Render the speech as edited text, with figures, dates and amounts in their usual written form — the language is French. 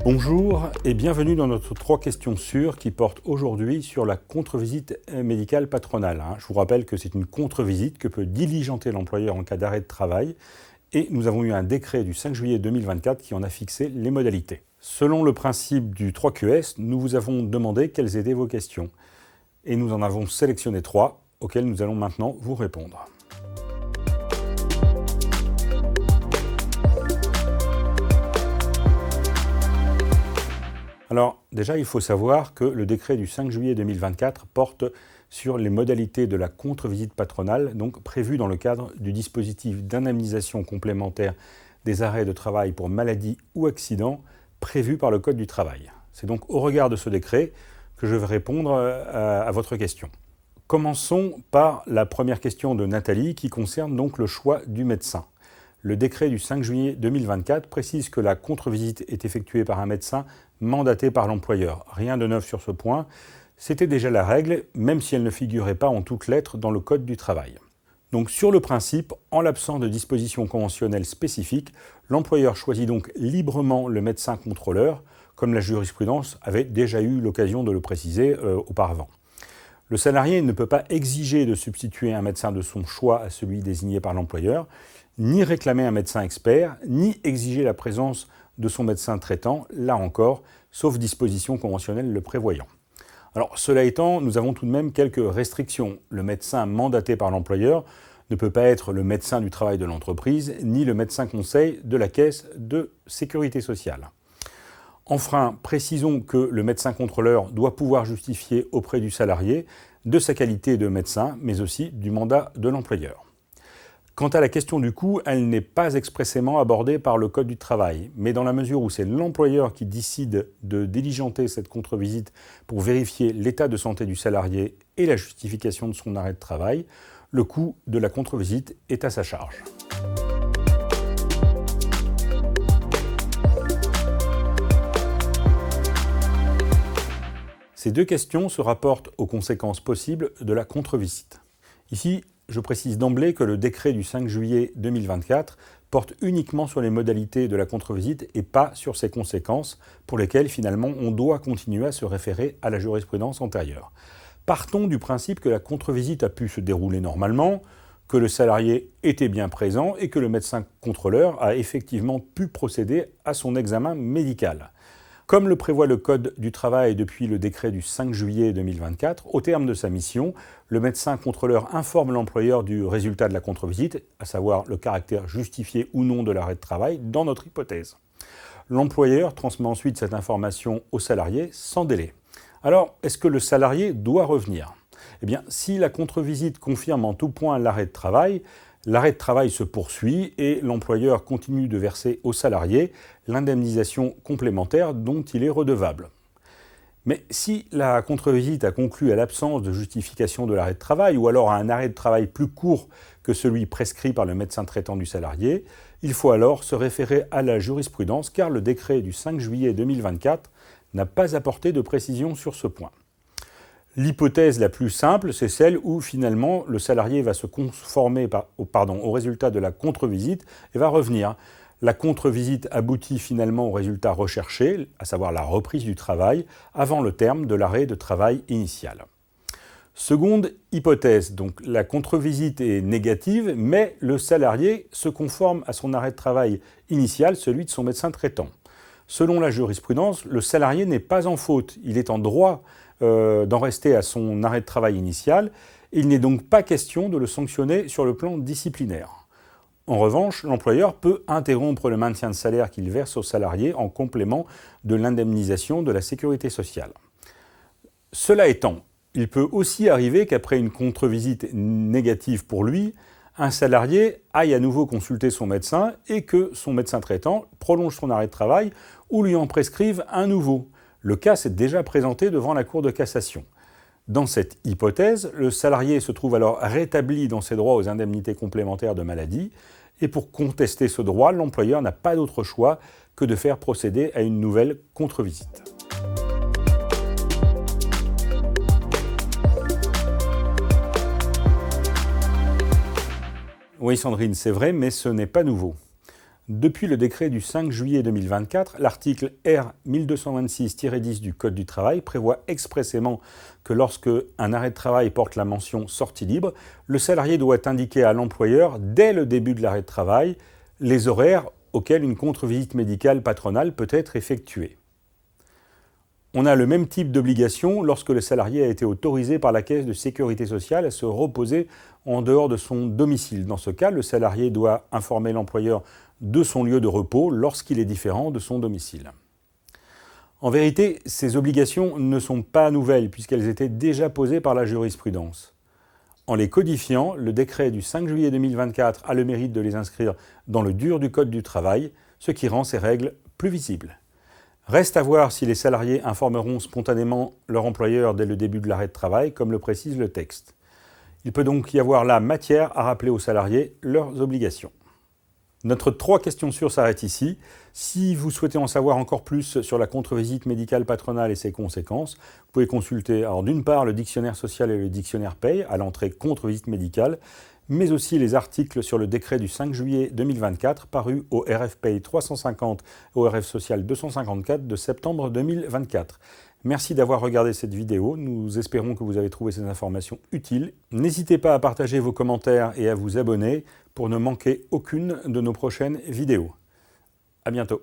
Bonjour et bienvenue dans notre 3 questions sûres qui portent aujourd'hui sur la contre-visite médicale patronale. Je vous rappelle que c'est une contre-visite que peut diligenter l'employeur en cas d'arrêt de travail et nous avons eu un décret du 5 juillet 2024 qui en a fixé les modalités. Selon le principe du 3QS, nous vous avons demandé quelles étaient vos questions et nous en avons sélectionné 3 auxquelles nous allons maintenant vous répondre. Alors déjà, il faut savoir que le décret du 5 juillet 2024 porte sur les modalités de la contre-visite patronale, donc prévues dans le cadre du dispositif d'indemnisation complémentaire des arrêts de travail pour maladie ou accident prévu par le Code du travail. C'est donc au regard de ce décret que je vais répondre à votre question. Commençons par la première question de Nathalie qui concerne donc le choix du médecin. Le décret du 5 juillet 2024 précise que la contre-visite est effectuée par un médecin mandaté par l'employeur. Rien de neuf sur ce point. C'était déjà la règle, même si elle ne figurait pas en toutes lettres dans le Code du travail. Donc sur le principe, en l'absence de dispositions conventionnelles spécifiques, l'employeur choisit donc librement le médecin contrôleur, comme la jurisprudence avait déjà eu l'occasion de le préciser auparavant. Le salarié ne peut pas exiger de substituer un médecin de son choix à celui désigné par l'employeur, ni réclamer un médecin expert, ni exiger la présence de son médecin traitant, là encore, sauf dispositions conventionnelles le prévoyant. Alors, cela étant, nous avons tout de même quelques restrictions. Le médecin mandaté par l'employeur ne peut pas être le médecin du travail de l'entreprise, ni le médecin conseil de la caisse de sécurité sociale. Enfin, précisons que le médecin contrôleur doit pouvoir justifier auprès du salarié de sa qualité de médecin, mais aussi du mandat de l'employeur. Quant à la question du coût, elle n'est pas expressément abordée par le Code du travail, mais dans la mesure où c'est l'employeur qui décide de diligenter cette contre-visite pour vérifier l'état de santé du salarié et la justification de son arrêt de travail, le coût de la contre-visite est à sa charge. Ces 2 questions se rapportent aux conséquences possibles de la contre-visite. Ici, je précise d'emblée que le décret du 5 juillet 2024 porte uniquement sur les modalités de la contre-visite et pas sur ses conséquences pour lesquelles finalement on doit continuer à se référer à la jurisprudence antérieure. Partons du principe que la contre-visite a pu se dérouler normalement, que le salarié était bien présent et que le médecin contrôleur a effectivement pu procéder à son examen médical. Comme le prévoit le Code du travail depuis le décret du 5 juillet 2024, au terme de sa mission, le médecin contrôleur informe l'employeur du résultat de la contre-visite, à savoir le caractère justifié ou non de l'arrêt de travail, dans notre hypothèse. L'employeur transmet ensuite cette information au salarié sans délai. Alors, est-ce que le salarié doit revenir ? Eh bien, si la contre-visite confirme en tout point l'arrêt de travail se poursuit et l'employeur continue de verser au salarié l'indemnisation complémentaire dont il est redevable. Mais si la contre-visite a conclu à l'absence de justification de l'arrêt de travail ou alors à un arrêt de travail plus court que celui prescrit par le médecin traitant du salarié, il faut alors se référer à la jurisprudence car le décret du 5 juillet 2024 n'a pas apporté de précision sur ce point. L'hypothèse la plus simple, c'est celle où finalement le salarié va se conformer au résultat de la contre-visite et va revenir. La contre-visite aboutit finalement au résultat recherché, à savoir la reprise du travail, avant le terme de l'arrêt de travail initial. Seconde hypothèse, donc la contre-visite est négative, mais le salarié se conforme à son arrêt de travail initial, celui de son médecin traitant. Selon la jurisprudence, le salarié n'est pas en faute, il est en droit d'en rester à son arrêt de travail initial. Il n'est donc pas question de le sanctionner sur le plan disciplinaire. En revanche, l'employeur peut interrompre le maintien de salaire qu'il verse au salarié en complément de l'indemnisation de la sécurité sociale. Cela étant, il peut aussi arriver qu'après une contre-visite négative pour lui, un salarié aille à nouveau consulter son médecin et que son médecin traitant prolonge son arrêt de travail ou lui en prescrive un nouveau. Le cas s'est déjà présenté devant la Cour de cassation. Dans cette hypothèse, le salarié se trouve alors rétabli dans ses droits aux indemnités complémentaires de maladie et pour contester ce droit, l'employeur n'a pas d'autre choix que de faire procéder à une nouvelle contre-visite. Oui Sandrine, c'est vrai, mais ce n'est pas nouveau. Depuis le décret du 5 juillet 2024, l'article R 1226-10 du Code du travail prévoit expressément que lorsque un arrêt de travail porte la mention sortie libre, le salarié doit indiquer à l'employeur, dès le début de l'arrêt de travail, les horaires auxquels une contre-visite médicale patronale peut être effectuée. On a le même type d'obligation lorsque le salarié a été autorisé par la Caisse de sécurité sociale à se reposer en dehors de son domicile. Dans ce cas, le salarié doit informer l'employeur de son lieu de repos lorsqu'il est différent de son domicile. En vérité, ces obligations ne sont pas nouvelles puisqu'elles étaient déjà posées par la jurisprudence. En les codifiant, le décret du 5 juillet 2024 a le mérite de les inscrire dans le dur du Code du travail, ce qui rend ces règles plus visibles. Reste à voir si les salariés informeront spontanément leur employeur dès le début de l'arrêt de travail, comme le précise le texte. Il peut donc y avoir là matière à rappeler aux salariés leurs obligations. Notre 3 questions sûres s'arrête ici. Si vous souhaitez en savoir encore plus sur la contre-visite médicale patronale et ses conséquences, vous pouvez consulter d'une part le dictionnaire social et le dictionnaire paye à l'entrée contre-visite médicale, mais aussi les articles sur le décret du 5 juillet 2024 paru au RF Paye 350 et au RF Social 254 de septembre 2024. Merci d'avoir regardé cette vidéo, nous espérons que vous avez trouvé ces informations utiles. N'hésitez pas à partager vos commentaires et à vous abonner pour ne manquer aucune de nos prochaines vidéos. À bientôt.